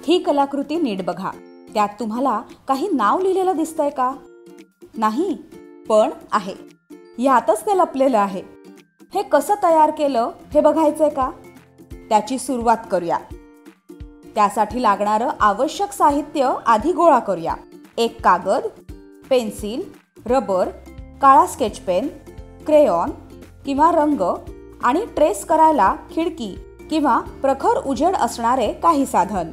ही कलाकृती नीट बघा. त्यात तुम्हाला काही नाव लिहिलेलं दिसतंय का? नाही, पण आहे. यातच ते लपलेलं आहे. हे कसं तयार केलं हे बघायचंय का? त्याची सुरुवात करूया. त्यासाठी लागणारं आवश्यक साहित्य आधी गोळा करूया. एक कागद, पेन्सिल, रबर, काळा स्केच पेन, क्रेयॉन किंवा रंग आणि ट्रेस करायला खिडकी किंवा प्रखर उजेड असणारे काही साधन.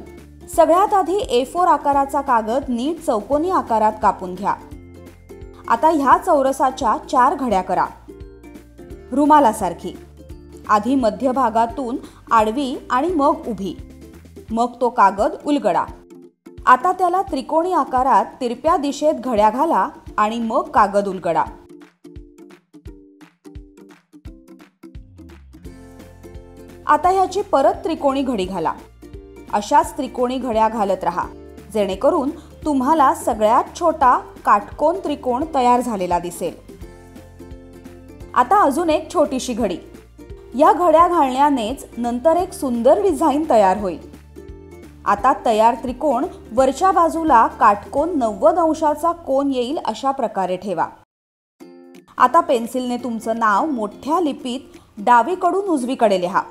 सगळ्यात आधी A4 आकाराचा कागद नीट चौकोनी आकारात कापून घ्या. आता ह्या चौरसाच्या 4 घड्या करा, रुमालासारखी. आधी मध्यभागातून आडवी आणि मग उभी. मग तो कागद उलगडा. आता त्याला त्रिकोणी आकारात तिरप्या दिशेत घड्या घाला आणि मग कागद उलगडा. आता ह्याची परत त्रिकोणी घडी घाला. अशाच त्रिकोणी घड्या घालत राहा, जेणेकरून तुम्हाला सगळ्यात छोटा काटकोन त्रिकोण तयार झालेला दिसेल. आता अजून एक छोटीशी घडी. या घड्या घालण्यानेच नंतर एक सुंदर डिझाईन तयार होईल. आता तयार त्रिकोण वरच्या बाजूला काटकोन 90 अंशाचा कोन येईल अशा प्रकारे ठेवा. आता पेन्सिलने तुमचं नाव मोठ्या लिपीत डावीकडून उजवीकडे लिहा.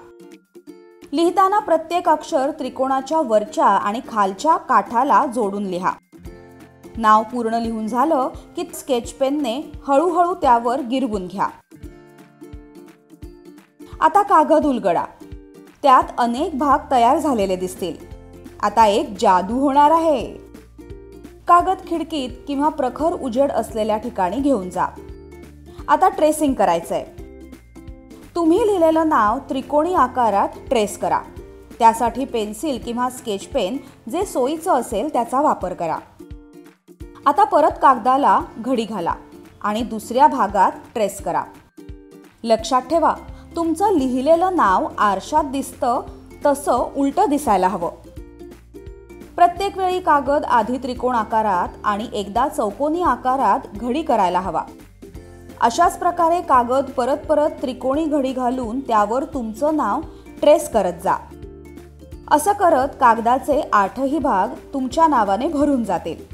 लिहिताना प्रत्येक अक्षर त्रिकोणाच्या वरच्या आणि खालच्या काठाला जोडून लिहा. नाव पूर्ण लिहून झालं की स्केच पेनने हळूहळू त्यावर गिरवून घ्या. आता कागद उलगडा. त्यात अनेक भाग तयार झालेले दिसतील. आता एक जादू होणार आहे. कागद खिडकीत किंवा प्रखर उजेड असलेल्या ठिकाणी घेऊन जा. आता ट्रेसिंग करायचंय. तुम्ही लिहिलेलं नाव त्रिकोणी आकारात ट्रेस करा. त्यासाठी पेन्सिल किंवा स्केच पेन जे सोयीचं असेल त्याचा वापर करा. आता परत कागदाला घडी घाला आणि दुसऱ्या भागात ट्रेस करा. लक्षात ठेवा, तुमचं लिहिलेलं नाव आरशात दिसतं तसं उलटं दिसायला हवं. प्रत्येक वेळी कागद आधी त्रिकोण आकारात आणि एकदा चौकोनी आकारात घडी करायला हवा. अशाच प्रकारे कागद परत परत त्रिकोणी घडी घालून त्यावर तुमचं नाव ट्रेस करत जा. असं करत कागदाचे 8ही भाग तुमच्या नावाने भरून जातील.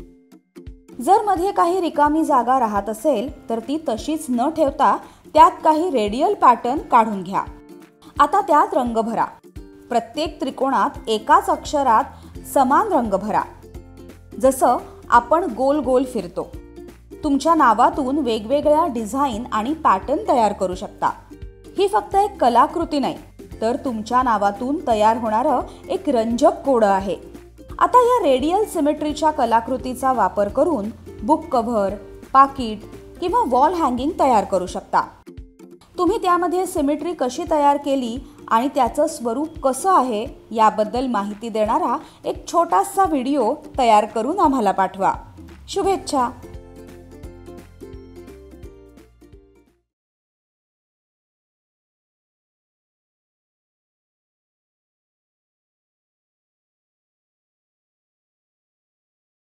जर मध्ये काही रिकामी जागा राहत असेल तर ती तशीच न ठेवता त्यात काही रेडियल पॅटर्न काढून घ्या. आता त्यात रंग भरा. प्रत्येक त्रिकोणात एकाच अक्षरात समान रंग भरा. जसं आपण गोल गोल फिरतो. तुमच्या नावातून वेगवेगळ्या डिझाईन आणि पॅटर्न तयार करू शकता. ही फक्त एक कलाकृती नाही, तर तुमच्या नावातून तयार होणारं एक रंजक कोडं आहे. आता या रेडियल सिमेट्रीच्या कलाकृतीचा वापर करून बुक कव्हर, पाकिट किंवा वॉल हँगिंग तयार करू शकता. तुम्ही त्यामध्ये सिमेट्री कशी तयार केली आणि त्याचं स्वरूप कसं आहे याबद्दल माहिती देणारा एक छोटासा व्हिडिओ तयार करून आम्हाला पाठवा. शुभेच्छा.